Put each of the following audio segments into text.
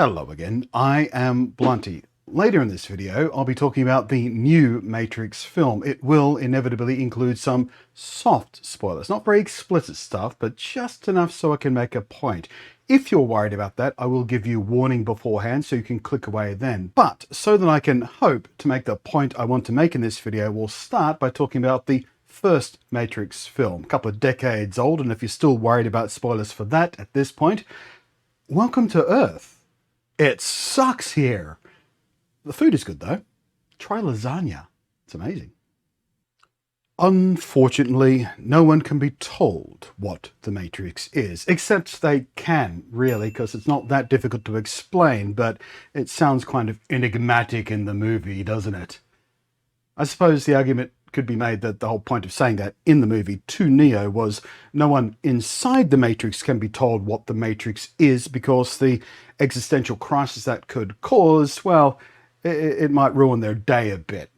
Hello again, I am Blunty. Later in this video, I'll be talking about the new Matrix film. It will inevitably include some soft spoilers, not very explicit stuff, but just enough so I can make a point. If you're worried about that, I will give you warning beforehand so you can click away then. But so that I can hope to make the point I want to make in this video, we'll start by talking about the first Matrix film, a couple of decades old, and if you're still worried about spoilers for that at this point, welcome to Earth. It sucks here. The food is good though. Try lasagna. It's amazing. Unfortunately, no one can be told what the Matrix is, except they can, really, because it's not that difficult to explain, but it sounds kind of enigmatic in the movie, doesn't it? I suppose the argument could be made that the whole point of saying that in the movie to Neo was no one inside the Matrix can be told what the Matrix is, because the existential crisis that could cause, well, it might ruin their day a bit.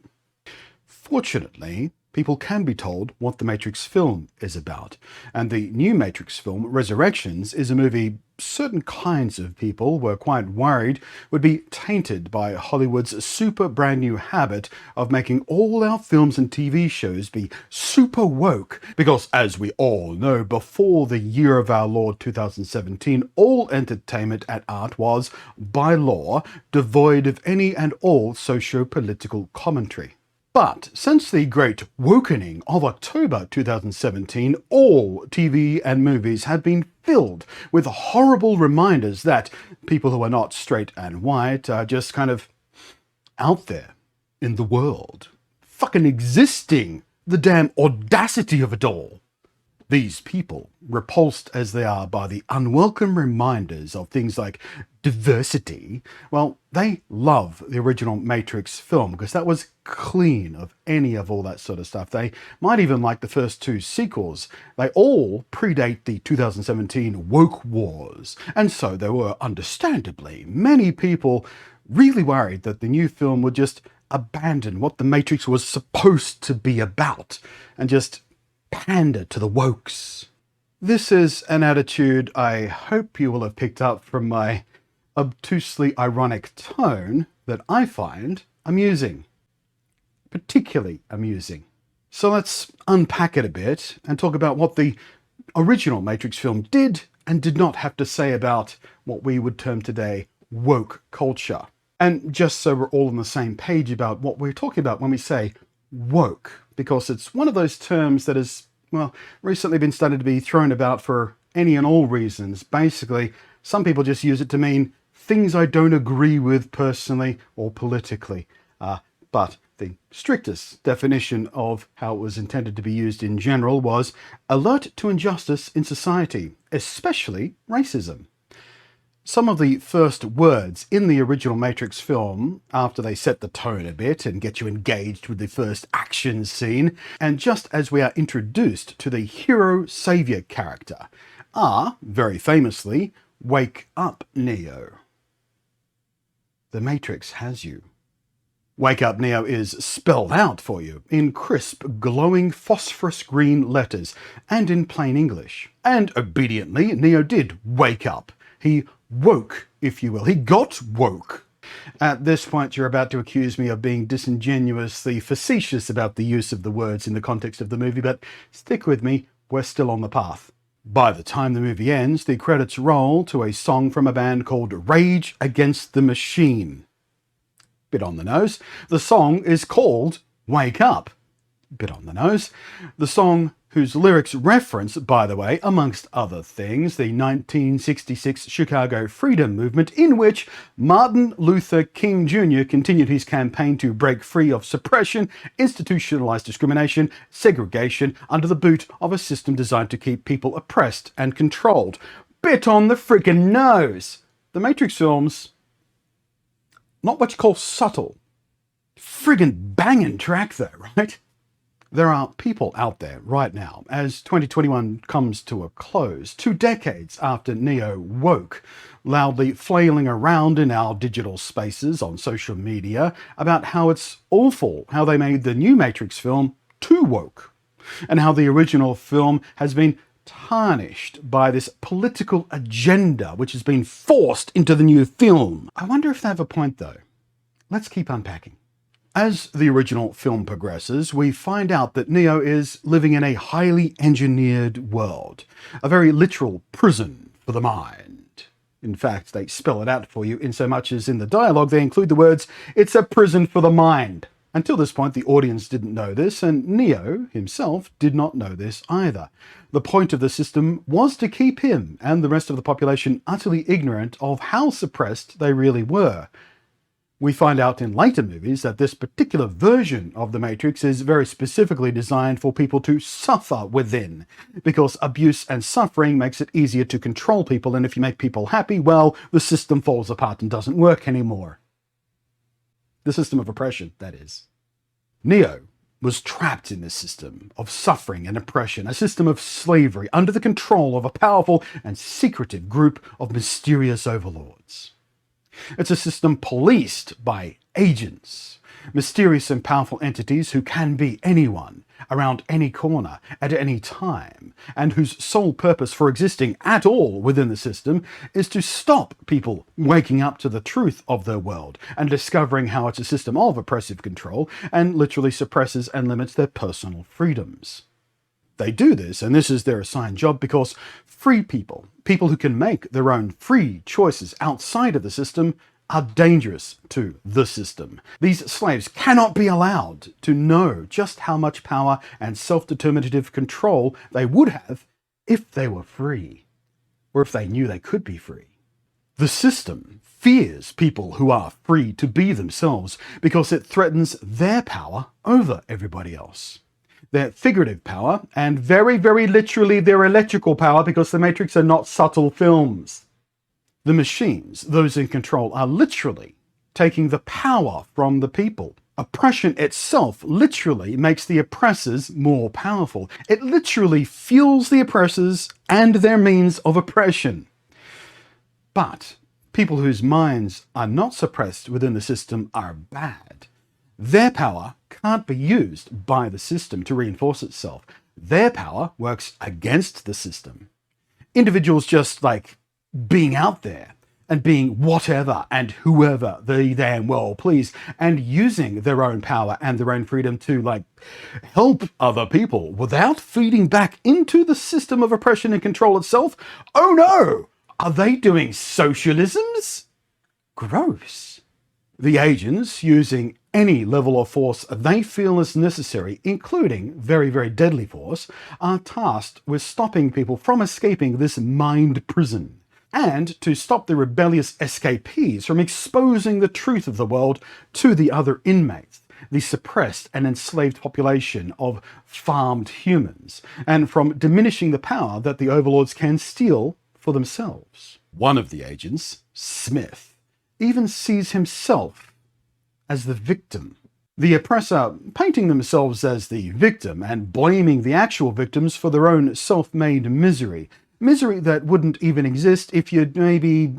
Fortunately, people can be told what the Matrix film is about, and the new Matrix film, Resurrections, is a movie certain kinds of people were quite worried would be tainted by Hollywood's super brand new habit of making all our films and TV shows be super woke, because as we all know, before the year of our Lord 2017, all entertainment and art was, by law, devoid of any and all socio-political commentary. But since the great wokening of October 2017, all TV and movies have been filled with horrible reminders that people who are not straight and white are just kind of out there in the world, fucking existing. The damn audacity of it all. These people, repulsed as they are by the unwelcome reminders of things like diversity, well, they love the original Matrix film because that was clean of any of all that sort of stuff. They might even like the first two sequels. They all predate the 2017 woke wars, and so there were, understandably, many people really worried that the new film would just abandon what the Matrix was supposed to be about and just pander to the wokes. This is an attitude I hope you will have picked up from my obtusely ironic tone that I find amusing. Particularly amusing. So let's unpack it a bit and talk about what the original Matrix film did and did not have to say about what we would term today woke culture. And just so we're all on the same page about what we're talking about when we say woke, because it's one of those terms that has, well, recently been started to be thrown about for any and all reasons. Basically, some people just use it to mean things I don't agree with personally or politically. But the strictest definition of how it was intended to be used in general was alert to injustice in society, especially racism. Some of the first words in the original Matrix film, after they set the tone a bit and get you engaged with the first action scene, and just as we are introduced to the hero-savior character, are, very famously, "Wake up, Neo. The Matrix has you." Wake up, Neo is spelled out for you in crisp, glowing phosphorus green letters and in plain English. And obediently, Neo did wake up. He woke, if you will. He got woke. At this point, you're about to accuse me of being disingenuously facetious about the use of the words in the context of the movie, but stick with me, we're still on the path. By the time the movie ends, the credits roll to a song from a band called Rage Against the Machine. Bit on the nose. The song is called Wake Up. Bit on the nose. The song, whose lyrics reference, by the way, amongst other things, the 1966 Chicago Freedom Movement, in which Martin Luther King Jr. continued his campaign to break free of suppression, institutionalized discrimination, segregation, under the boot of a system designed to keep people oppressed and controlled. Bit on the friggin' nose. The Matrix films, not what you call subtle. Friggin' banging track though, right? There are people out there right now, as 2021 comes to a close, 2 decades after Neo woke, loudly flailing around in our digital spaces on social media about how it's awful how they made the new Matrix film too woke, and how the original film has been tarnished by this political agenda which has been forced into the new film. I wonder if they have a point though. Let's keep unpacking. As the original film progresses, we find out that Neo is living in a highly engineered world, a very literal prison for the mind. In fact, they spell it out for you in so much as in the dialogue they include the words, "It's a prison for the mind." Until this point, the audience didn't know this, and Neo himself did not know this either. The point of the system was to keep him and the rest of the population utterly ignorant of how suppressed they really were. We find out in later movies that this particular version of the Matrix is very specifically designed for people to suffer within, because abuse and suffering makes it easier to control people, and if you make people happy, well, the system falls apart and doesn't work anymore. The system of oppression, that is. Neo was trapped in this system of suffering and oppression, a system of slavery under the control of a powerful and secretive group of mysterious overlords. It's a system policed by agents, mysterious and powerful entities who can be anyone, around any corner, at any time, and whose sole purpose for existing at all within the system is to stop people waking up to the truth of their world and discovering how it's a system of oppressive control and literally suppresses and limits their personal freedoms. They do this, and this is their assigned job, because free people, people who can make their own free choices outside of the system, are dangerous to the system. These slaves cannot be allowed to know just how much power and self-determinative control they would have if they were free, or if they knew they could be free. The system fears people who are free to be themselves because it threatens their power over everybody else. Their figurative power, and very, very literally their electrical power, because the Matrix are not subtle films. The machines, those in control, are literally taking the power from the people. Oppression itself literally makes the oppressors more powerful. It literally fuels the oppressors and their means of oppression. But people whose minds are not suppressed within the system are bad. Their power can't be used by the system to reinforce itself. Their power works against the system. Individuals just like being out there and being whatever and whoever they damn well please, and using their own power and their own freedom to like help other people without feeding back into the system of oppression and control itself. Oh no! Are they doing socialisms? Gross. The agents, using any level of force they feel is necessary, including very, very deadly force, are tasked with stopping people from escaping this mind prison, and to stop the rebellious escapees from exposing the truth of the world to the other inmates, the suppressed and enslaved population of farmed humans, and from diminishing the power that the overlords can steal for themselves. One of the agents, Smith, even sees himself as the victim. The oppressor painting themselves as the victim and blaming the actual victims for their own self-made misery. Misery that wouldn't even exist if you'd maybe,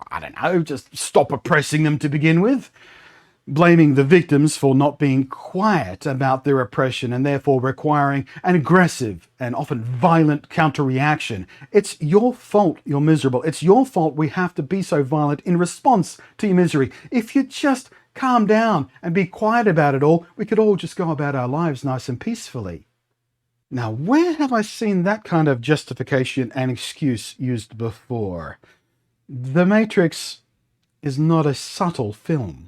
I don't know, just stop oppressing them to begin with. Blaming the victims for not being quiet about their oppression and therefore requiring an aggressive and often violent counter-reaction. It's your fault you're miserable. It's your fault we have to be so violent in response to your misery. If you just calm down and be quiet about it all, we could all just go about our lives nice and peacefully. Now, where have I seen that kind of justification and excuse used before? The Matrix is not a subtle film.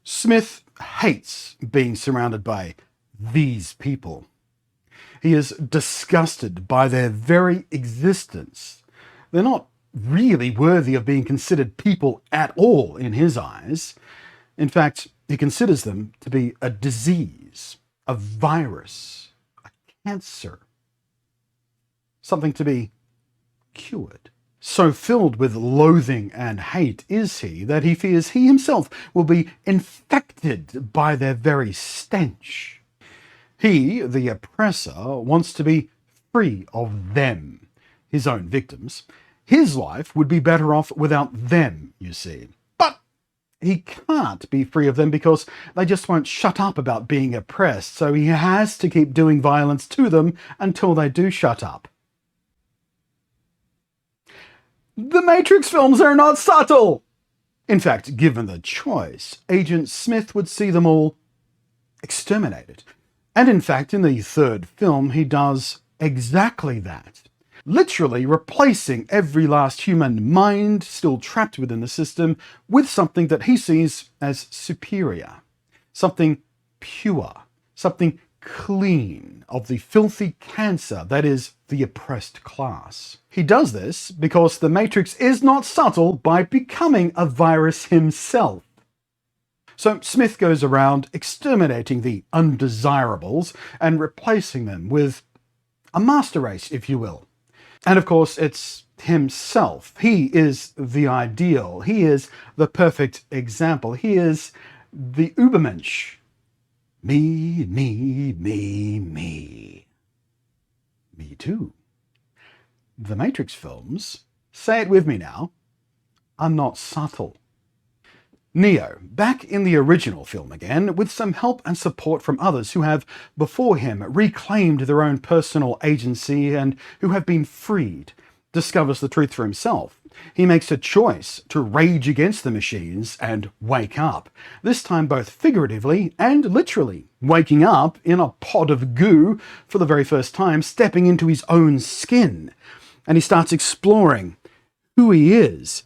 Smith hates being surrounded by these people. He is disgusted by their very existence. They're not really worthy of being considered people at all in his eyes. In fact, he considers them to be a disease, a virus, a cancer, something to be cured. So filled with loathing and hate is he that he fears he himself will be infected by their very stench. He, the oppressor, wants to be free of them, his own victims. His life would be better off without them, you see. But he can't be free of them because they just won't shut up about being oppressed, so he has to keep doing violence to them until they do shut up. The Matrix films are not subtle! In fact, given the choice, Agent Smith would see them all exterminated. And in fact, in the third film, he does exactly that. Literally replacing every last human mind still trapped within the system with something that he sees as superior. Something pure. Something clean of the filthy cancer that is the oppressed class. He does this because the Matrix is not subtle by becoming a virus himself. So Smith goes around exterminating the undesirables and replacing them with a master race, if you will. And of course, it's himself. He is the ideal. He is the perfect example. He is the Übermensch. Me, me, me, me. Me too. The Matrix films, say it with me now, are not subtle. Neo, back in the original film again, with some help and support from others who have, before him, reclaimed their own personal agency and who have been freed, discovers the truth for himself. He makes a choice to rage against the machines and wake up, this time both figuratively and literally, waking up in a pod of goo for the very first time, stepping into his own skin. And he starts exploring who he is,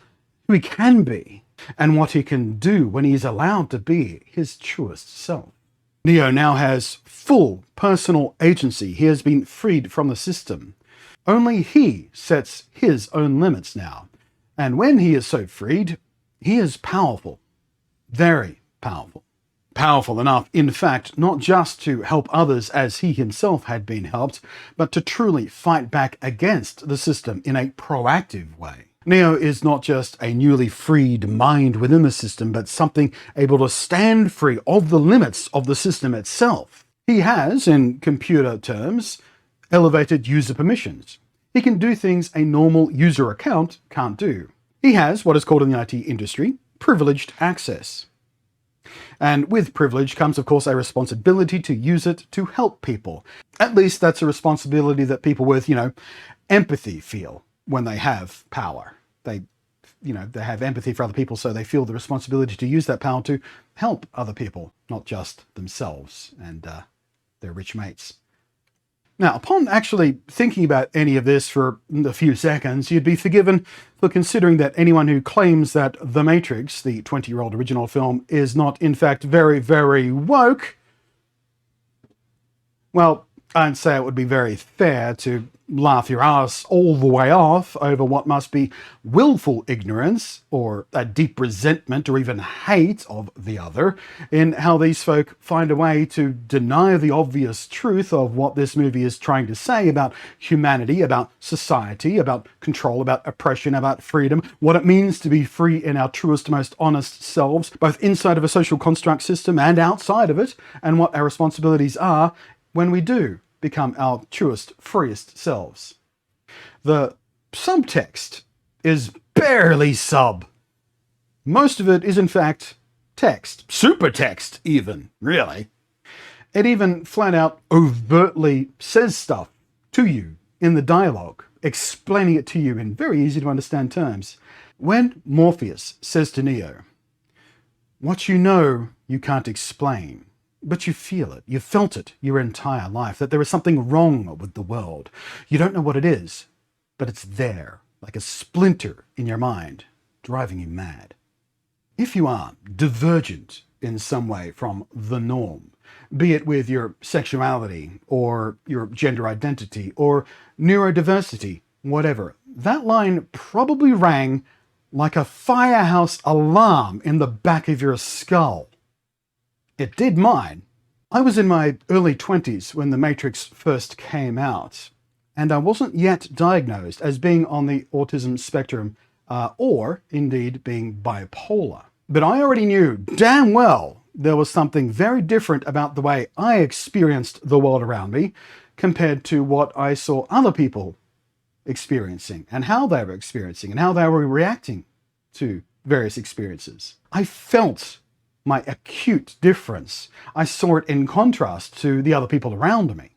who he can be, and what he can do when he is allowed to be his truest self. Neo now has full personal agency. He has been freed from the system. Only he sets his own limits now. And when he is so freed, he is powerful. Very powerful. Powerful enough, in fact, not just to help others as he himself had been helped, but to truly fight back against the system in a proactive way. Neo is not just a newly freed mind within the system, but something able to stand free of the limits of the system itself. He has, in computer terms, elevated user permissions. He can do things a normal user account can't do. He has, what is called in the IT industry, privileged access. And with privilege comes, of course, a responsibility to use it to help people. At least that's a responsibility that people with, empathy feel when they have power. They have empathy for other people, so they feel the responsibility to use that power to help other people, not just themselves and their rich mates. Now, upon actually thinking about any of this for a few seconds, you'd be forgiven for considering that anyone who claims that The Matrix, the 20-year-old original film, is not in fact very, very woke, well, I'd say it would be very fair to laugh your ass all the way off over what must be willful ignorance or a deep resentment or even hate of the other in how these folk find a way to deny the obvious truth of what this movie is trying to say about humanity, about society, about control, about oppression, about freedom, what it means to be free in our truest, most honest selves, both inside of a social construct system and outside of it, and what our responsibilities are when we do become our truest, freest selves. The subtext is barely sub. Most of it is in fact text, super text even, really. It even flat out overtly says stuff to you in the dialogue, explaining it to you in very easy to understand terms. When Morpheus says to Neo, "What you know you can't explain, but you feel it, you've felt it your entire life, that there is something wrong with the world. You don't know what it is, but it's there, like a splinter in your mind, driving you mad." If you are divergent in some way from the norm, be it with your sexuality or your gender identity or neurodiversity, whatever, that line probably rang like a firehouse alarm in the back of your skull. It did mine. I was in my early 20s when The Matrix first came out, and I wasn't yet diagnosed as being on the autism spectrum or indeed being bipolar. But I already knew damn well there was something very different about the way I experienced the world around me compared to what I saw other people experiencing and how they were experiencing and how they were reacting to various experiences. I felt my acute difference. I saw it in contrast to the other people around me.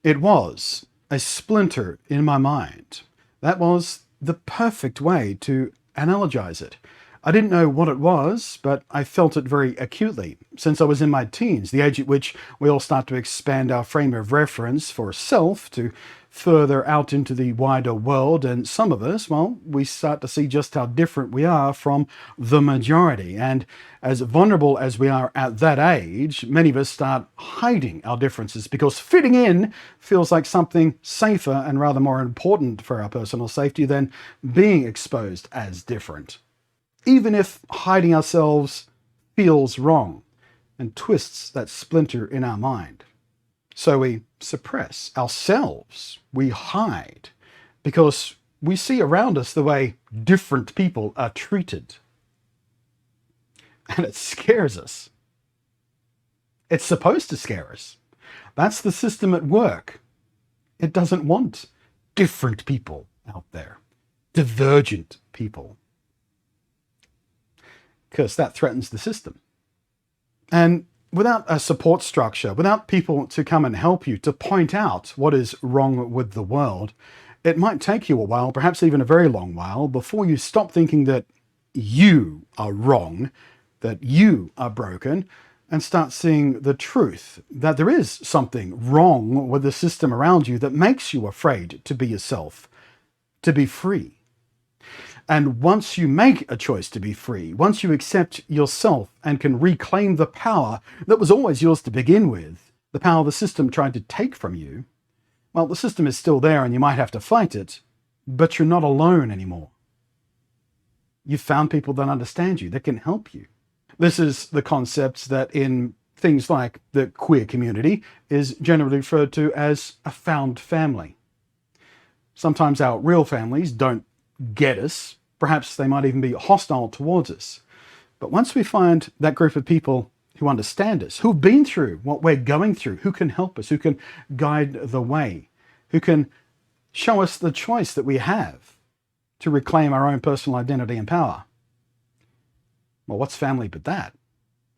It was a splinter in my mind. That was the perfect way to analogize it. I didn't know what it was, but I felt it very acutely since I was in my teens, the age at which we all start to expand our frame of reference for self to further out into the wider world. And some of us, well, we start to see just how different we are from the majority. And as vulnerable as we are at that age, many of us start hiding our differences because fitting in feels like something safer and rather more important for our personal safety than being exposed as different. Even if hiding ourselves feels wrong and twists that splinter in our mind. So we suppress ourselves, we hide, because we see around us the way different people are treated. And it scares us. It's supposed to scare us. That's the system at work. It doesn't want different people out there, divergent people, because that threatens the system. And without a support structure, without people to come and help you, to point out what is wrong with the world, it might take you a while, perhaps even a very long while, before you stop thinking that you are wrong, that you are broken, and start seeing the truth, that there is something wrong with the system around you that makes you afraid to be yourself, to be free. And once you make a choice to be free, once you accept yourself and can reclaim the power that was always yours to begin with, the power the system tried to take from you, well, the system is still there and you might have to fight it, but you're not alone anymore. You've found people that understand you, that can help you. This is the concept that in things like the queer community is generally referred to as a found family. Sometimes our real families don't get us. Perhaps they might even be hostile towards us. But once we find that group of people who understand us, who've been through what we're going through, who can help us, who can guide the way, who can show us the choice that we have to reclaim our own personal identity and power. Well, what's family but that?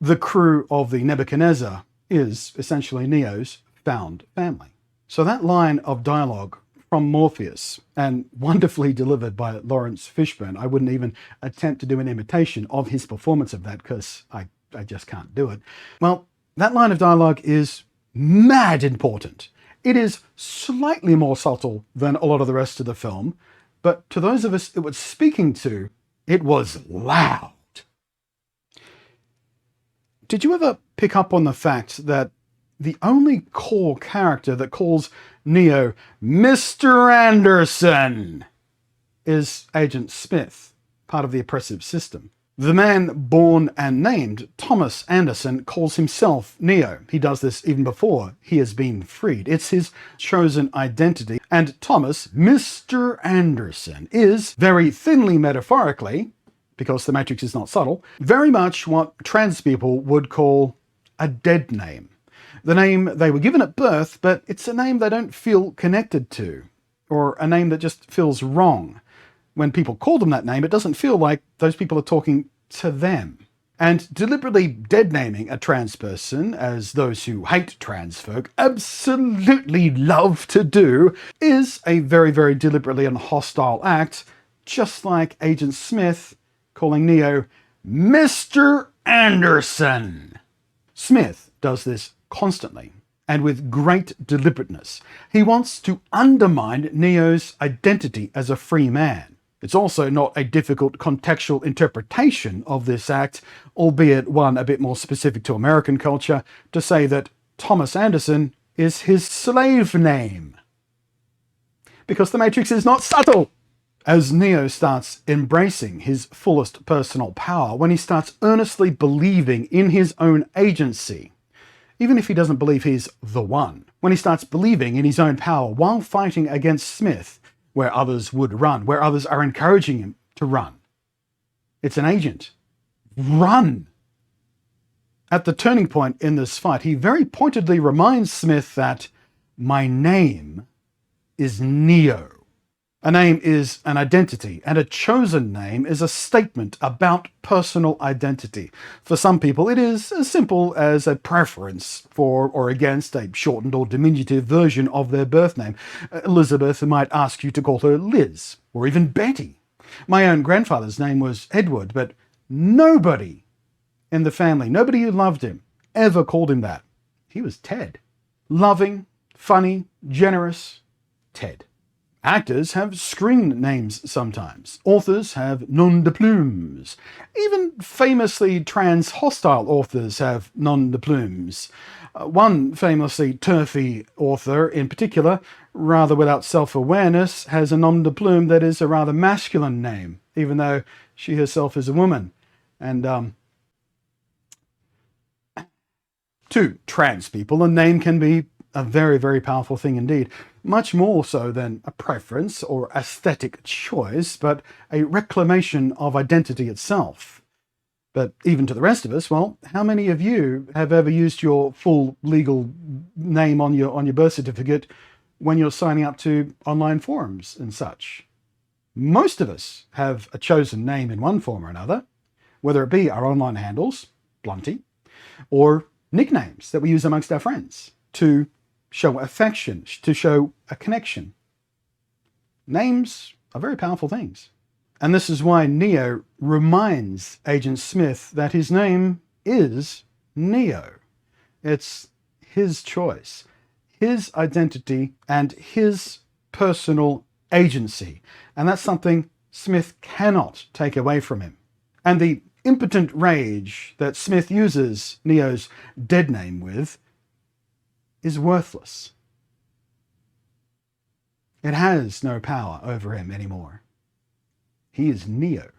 The crew of the Nebuchadnezzar is essentially Neo's found family. So that line of dialogue from Morpheus, and wonderfully delivered by Lawrence Fishburne. I wouldn't even attempt to do an imitation of his performance of that because I just can't do it. Well, that line of dialogue is mad important. It is slightly more subtle than a lot of the rest of the film, but to those of us it was speaking to, it was loud. Did you ever pick up on the fact that the only core character that calls Neo Mr. Anderson is Agent Smith, part of the oppressive system? The man born and named Thomas Anderson calls himself Neo. He does this even before he has been freed. It's his chosen identity. And Thomas, Mr. Anderson, is very thinly metaphorically, because the Matrix is not subtle, very much what trans people would call a dead name. The name they were given at birth, but it's a name they don't feel connected to, or a name that just feels wrong. When people call them that name, it doesn't feel like those people are talking to them. And deliberately dead naming a trans person, as those who hate trans folk absolutely love to do, is a very, very deliberately and hostile act, just like Agent Smith calling Neo Mr. Anderson. Smith does this constantly and with great deliberateness. He wants to undermine Neo's identity as a free man. It's also not a difficult contextual interpretation of this act, albeit one a bit more specific to American culture, to say that Thomas Anderson is his slave name. Because the Matrix is not subtle. As Neo starts embracing his fullest personal power, when he starts earnestly believing in his own agency, even if he doesn't believe he's the one, when he starts believing in his own power while fighting against Smith, where others would run, where others are encouraging him to run. It's an agent. Run! At the turning point in this fight, he very pointedly reminds Smith that my name is Neo. A name is an identity, and a chosen name is a statement about personal identity. For some people, it is as simple as a preference for or against a shortened or diminutive version of their birth name. Elizabeth might ask you to call her Liz, or even Betty. My own grandfather's name was Edward, but nobody in the family, nobody who loved him, ever called him that. He was Ted. Loving, funny, generous, Ted. Actors have screen names sometimes. Authors have nom de plumes. Even famously trans-hostile authors have nom de plumes. One famously turfy author in particular, rather without self-awareness, has a nom de plume that is a rather masculine name, even though she herself is a woman. And to trans people, a name can be a very, very powerful thing indeed. Much more so than a preference or aesthetic choice, but a reclamation of identity itself. But even to the rest of us, well, how many of you have ever used your full legal name on your birth certificate when you're signing up to online forums and such? Most of us have a chosen name in one form or another, whether it be our online handles, Blunty, or nicknames that we use amongst our friends to show affection, to show a connection. Names are very powerful things. And this is why Neo reminds Agent Smith that his name is Neo. It's his choice, his identity, and his personal agency. And that's something Smith cannot take away from him. And the impotent rage that Smith uses Neo's dead name with is worthless. It has no power over him anymore. He is Neo.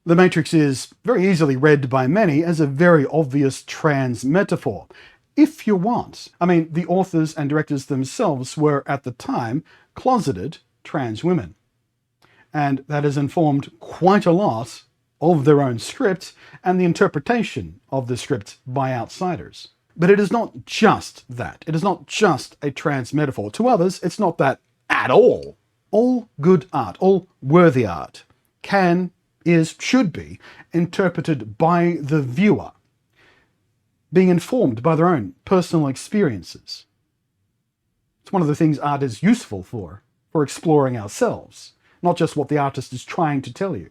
The Matrix is very easily read by many as a very obvious trans metaphor, if you want. I mean, the authors and directors themselves were, at the time, closeted trans women. And that has informed quite a lot of their own script and the interpretation of the script by outsiders. But it is not just that. It is not just a trans metaphor. To others, it's not that at all. All good art, all worthy art, can, is, should be interpreted by the viewer, being informed by their own personal experiences. It's one of the things art is useful for exploring ourselves, not just what the artist is trying to tell you.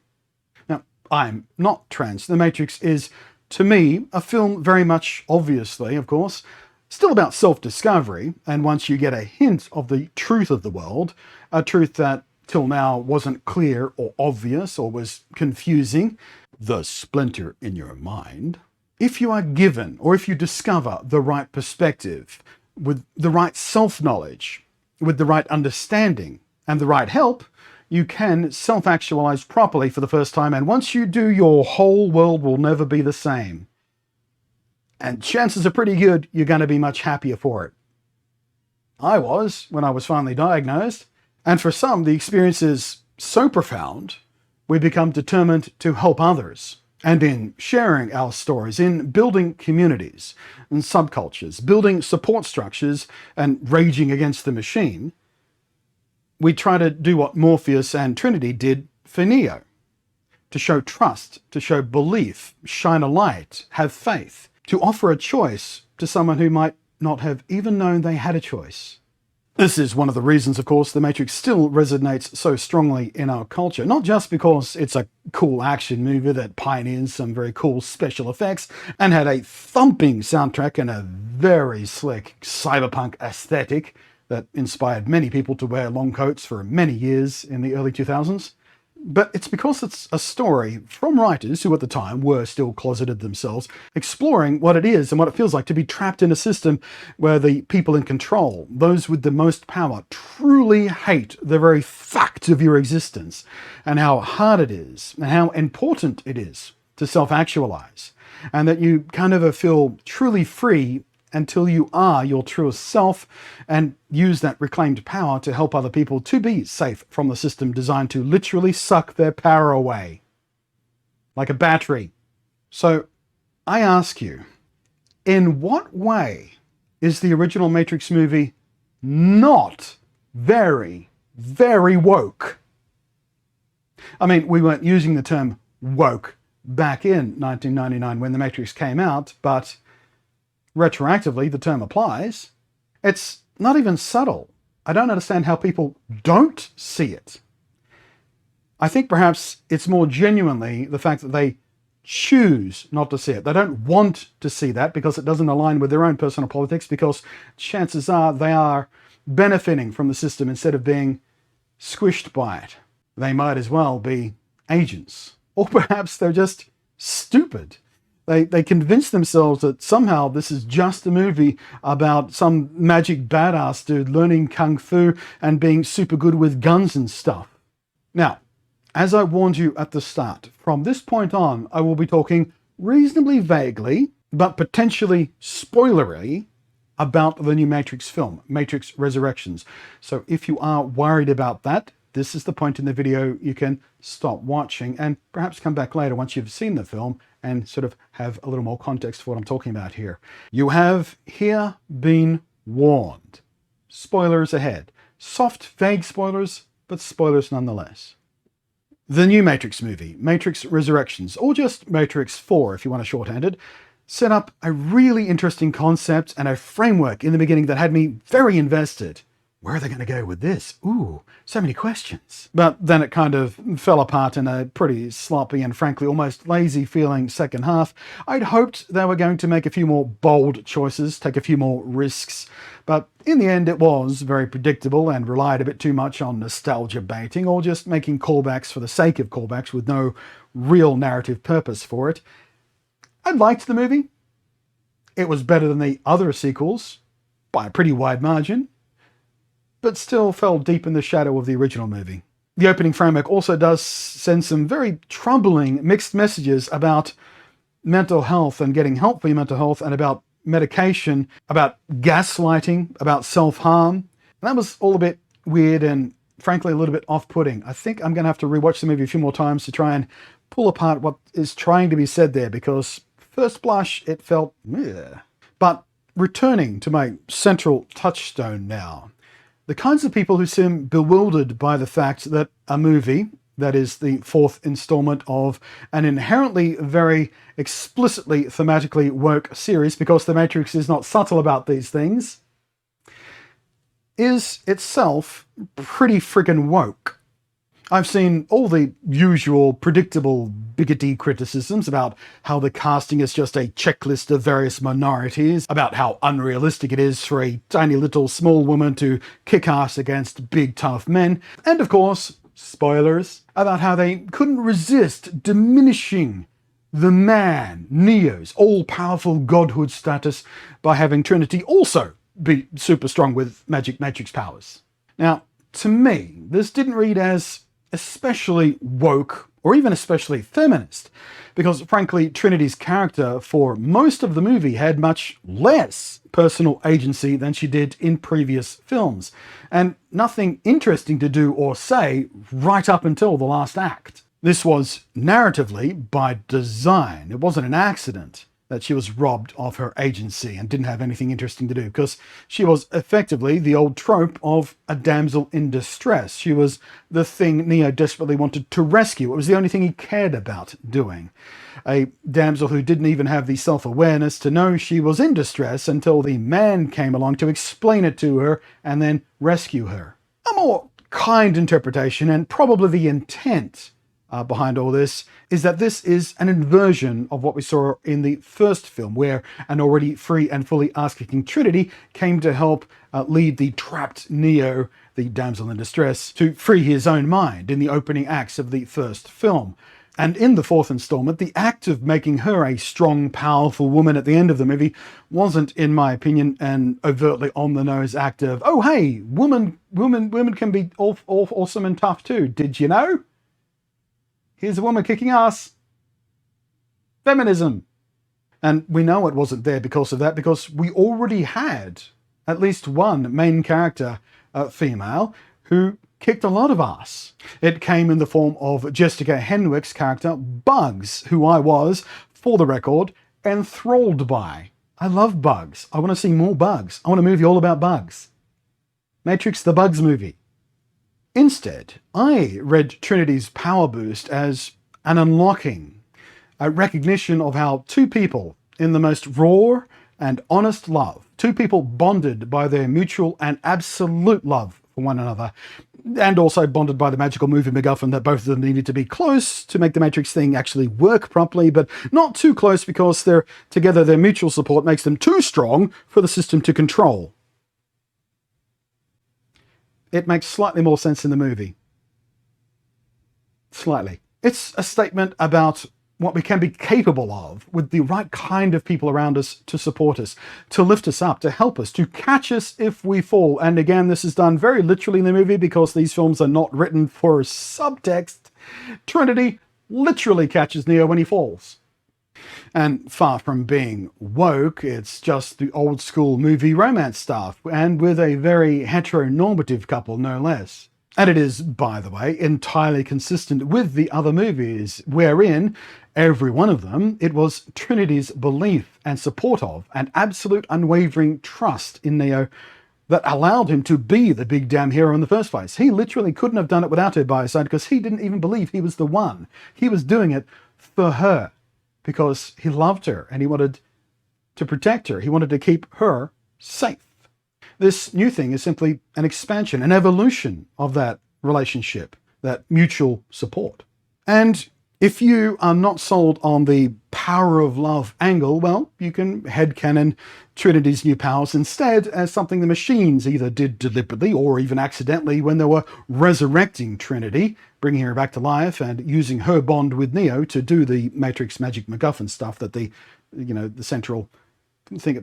Now, I'm not trans. The Matrix is, to me, a film very much, obviously, of course, still about self-discovery, and once you get a hint of the truth of the world, a truth that till now wasn't clear or obvious or was confusing, the splinter in your mind, if you are given or if you discover the right perspective, with the right self-knowledge, with the right understanding and the right help, you can self-actualize properly for the first time, and once you do, your whole world will never be the same. And chances are pretty good you're going to be much happier for it. I was, when I was finally diagnosed, and for some, the experience is so profound, we become determined to help others. And in sharing our stories, in building communities and subcultures, building support structures and raging against the machine, we try to do what Morpheus and Trinity did for Neo. To show trust, to show belief, shine a light, have faith, to offer a choice to someone who might not have even known they had a choice. This is one of the reasons, of course, The Matrix still resonates so strongly in our culture. Not just because it's a cool action movie that pioneered some very cool special effects and had a thumping soundtrack and a very slick cyberpunk aesthetic that inspired many people to wear long coats for many years in the early 2000s. But it's because it's a story from writers who at the time were still closeted themselves, exploring what it is and what it feels like to be trapped in a system where the people in control, those with the most power, truly hate the very fact of your existence and how hard it is and how important it is to self-actualize, and that you can never feel truly free until you are your truest self and use that reclaimed power to help other people to be safe from the system designed to literally suck their power away. Like a battery. So I ask you, in what way is the original Matrix movie not very, very woke? I mean, we weren't using the term woke back in 1999 when The Matrix came out, but retroactively, the term applies. It's not even subtle. I don't understand how people don't see it. I think perhaps it's more genuinely the fact that they choose not to see it. They don't want to see that because it doesn't align with their own personal politics, because chances are they are benefiting from the system instead of being squished by it. They might as well be agents. Or perhaps they're just stupid. They convince themselves that somehow this is just a movie about some magic badass dude learning kung fu and being super good with guns and stuff. Now, as I warned you at the start, from this point on, I will be talking reasonably vaguely, but potentially spoilery, about the new Matrix film, Matrix Resurrections. So if you are worried about that, this is the point in the video you can stop watching and perhaps come back later once you've seen the film and sort of have a little more context for what I'm talking about here. You have here been warned. Spoilers ahead. Soft, vague spoilers, but spoilers nonetheless. The new Matrix movie, Matrix Resurrections, or just Matrix 4 if you want to shorthand it, set up a really interesting concept and a framework in the beginning that had me very invested. Where are they going to go with this? Ooh, so many questions. But then it kind of fell apart in a pretty sloppy and frankly almost lazy feeling second half. I'd hoped they were going to make a few more bold choices, take a few more risks, but in the end it was very predictable and relied a bit too much on nostalgia baiting or just making callbacks for the sake of callbacks with no real narrative purpose for it. I liked the movie. It was better than the other sequels by a pretty wide margin, but still fell deep in the shadow of the original movie. The opening framework also does send some very troubling mixed messages about mental health and getting help for your mental health, and about medication, about gaslighting, about self-harm. And that was all a bit weird and frankly a little bit off-putting. I think I'm going to have to rewatch the movie a few more times to try and pull apart what is trying to be said there, because first blush it felt meh. But returning to my central touchstone now, the kinds of people who seem bewildered by the fact that a movie that is the fourth installment of an inherently very explicitly thematically woke series, because The Matrix is not subtle about these things, is itself pretty friggin' woke. I've seen all the usual predictable bigoty criticisms about how the casting is just a checklist of various minorities, about how unrealistic it is for a tiny little small woman to kick ass against big tough men, and of course, spoilers, about how they couldn't resist diminishing the man, Neo's all-powerful godhood status by having Trinity also be super strong with magic Matrix powers. Now, to me, this didn't read as especially woke or even especially feminist, because frankly Trinity's character for most of the movie had much less personal agency than she did in previous films, and nothing interesting to do or say right up until the last act. This was narratively by design. It wasn't an accident that she was robbed of her agency and didn't have anything interesting to do, because she was effectively the old trope of a damsel in distress. She was the thing Neo desperately wanted to rescue. It was the only thing he cared about doing. A damsel who didn't even have the self-awareness to know she was in distress until the man came along to explain it to her and then rescue her. A more kind interpretation, and probably the intent behind all this, is that this is an inversion of what we saw in the first film, where an already free and fully ass-kicking Trinity came to help lead the trapped Neo, the damsel in distress, to free his own mind in the opening acts of the first film. And in the fourth installment, the act of making her a strong, powerful woman at the end of the movie wasn't, in my opinion, an overtly on-the-nose act of, oh hey, women can be all awesome and tough too, did you know? Here's a woman kicking ass. Feminism. And we know it wasn't there because of that, because we already had at least one main character, female, who kicked a lot of ass. It came in the form of Jessica Henwick's character, Bugs, who I was, for the record, enthralled by. I love Bugs. I want to see more Bugs. I want a movie all about Bugs. Matrix the Bugs movie. Instead, I read Trinity's power boost as an unlocking, a recognition of how two people in the most raw and honest love, two people bonded by their mutual and absolute love for one another, and also bonded by the magical movie MacGuffin that both of them needed to be close to make the Matrix thing actually work properly, but not too close because they're together. Their mutual support makes them too strong for the system to control. It makes slightly more sense in the movie. Slightly. It's a statement about what we can be capable of with the right kind of people around us to support us, to lift us up, to help us, to catch us if we fall. And again, this is done very literally in the movie because these films are not written for subtext. Trinity literally catches Neo when he falls. And far from being woke, it's just the old school movie romance stuff, and with a very heteronormative couple, no less. And it is, by the way, entirely consistent with the other movies, wherein every one of them, it was Trinity's belief and support of, and absolute unwavering trust in Neo that allowed him to be the big damn hero in the first place. He literally couldn't have done it without her by his side because he didn't even believe he was the one. He was doing it for her because he loved her and he wanted to protect her. He wanted to keep her safe. This new thing is simply an expansion, an evolution of that relationship, that mutual support. And if you are not sold on the power of love angle, well, you can headcanon Trinity's new powers instead as something the machines either did deliberately or even accidentally when they were resurrecting Trinity, bringing her back to life and using her bond with Neo to do the Matrix Magic MacGuffin stuff that the central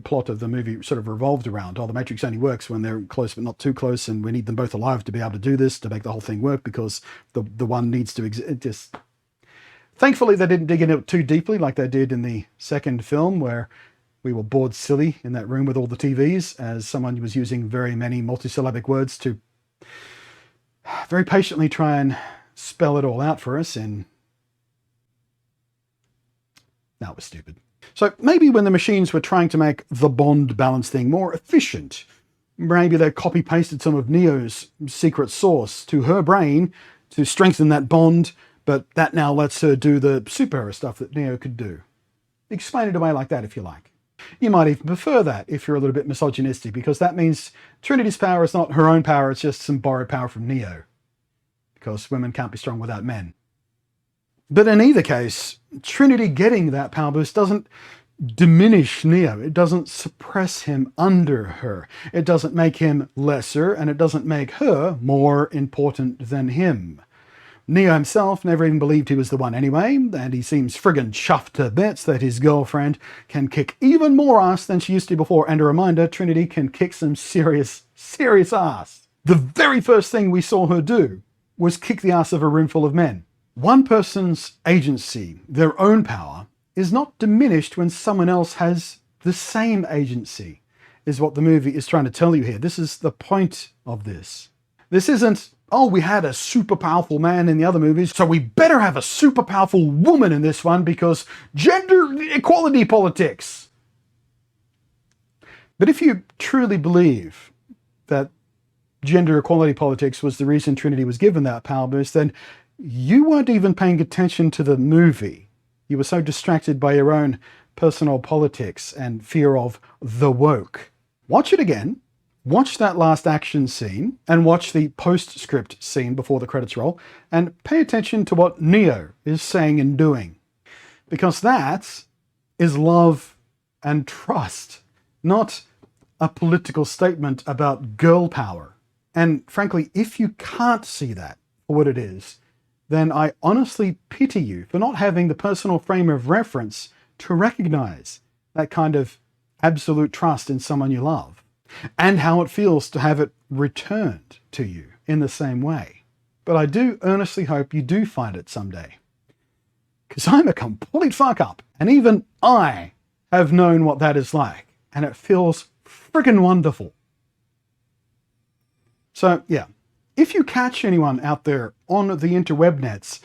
plot of the movie sort of revolved around. Oh, the Matrix only works when they're close but not too close, and we need them both alive to be able to do this, to make the whole thing work, because the one needs to exist. Thankfully, they didn't dig in it too deeply like they did in the second film, where we were bored silly in that room with all the TVs as someone was using very many multisyllabic words to very patiently try and spell it all out for us. And that was stupid. So maybe when the machines were trying to make the bond balance thing more efficient, maybe they copy-pasted some of Neo's secret sauce to her brain to strengthen that bond, but that now lets her do the superhero stuff that Neo could do. Explain it away like that if you like. You might even prefer that if you're a little bit misogynistic, because that means Trinity's power is not her own power, it's just some borrowed power from Neo. Because women can't be strong without men. But in either case, Trinity getting that power boost doesn't diminish Neo. It doesn't suppress him under her. It doesn't make him lesser, and it doesn't make her more important than him. Neo himself never even believed he was the one anyway, and he seems friggin' chuffed to bits that his girlfriend can kick even more ass than she used to before. And a reminder, Trinity can kick some serious, serious ass. The very first thing we saw her do was kick the ass of a room full of men. One person's agency, their own power, is not diminished when someone else has the same agency, is what the movie is trying to tell you here. This is the point of this. This isn't, oh, we had a super powerful man in the other movies, so we better have a super powerful woman in this one because gender equality politics. But if you truly believe that gender equality politics was the reason Trinity was given that power boost, then you weren't even paying attention to the movie. You were so distracted by your own personal politics and fear of the woke. Watch it again. Watch that last action scene and watch the postscript scene before the credits roll and pay attention to what Neo is saying and doing. Because that is love and trust, not a political statement about girl power. And frankly, if you can't see that for what it is, then I honestly pity you for not having the personal frame of reference to recognize that kind of absolute trust in someone you love, and how it feels to have it returned to you in the same way. But I do earnestly hope you do find it someday, because I'm a complete fuck up, and even I have known what that is like, and it feels friggin' wonderful. So yeah, if you catch anyone out there on the interwebnets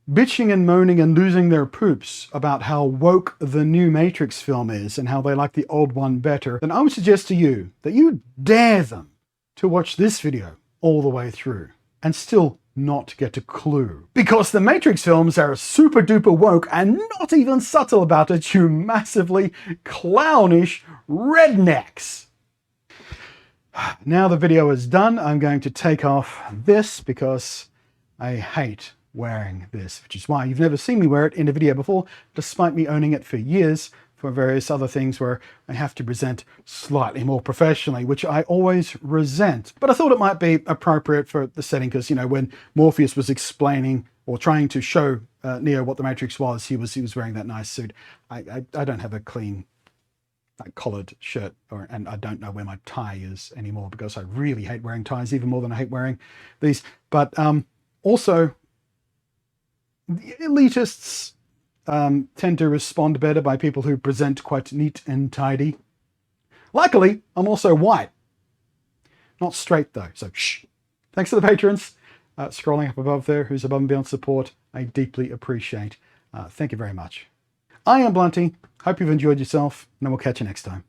bitching and moaning and losing their poops about how woke the new Matrix film is and how they like the old one better, then I would suggest to you that you dare them to watch this video all the way through and still not get a clue. Because the Matrix films are super duper woke and not even subtle about it, you massively clownish rednecks. Now the video is done, I'm going to take off this because I hate wearing this, which is why you've never seen me wear it in a video before, despite me owning it for years for various other things where I have to present slightly more professionally, which I always resent. But I thought it might be appropriate for the setting because, you know, when Morpheus was explaining or trying to show Neo what the Matrix was, he was wearing that nice suit. I don't have a clean collared shirt, and I don't know where my tie is anymore because I really hate wearing ties even more than I hate wearing these. But also, the elitists tend to respond better by people who present quite neat and tidy. Luckily, I'm also white. Not straight though, so shh. Thanks to the patrons scrolling up above there, who's above and beyond support. I deeply appreciate. Thank you very much. I am Blunty. Hope you've enjoyed yourself, and we'll catch you next time.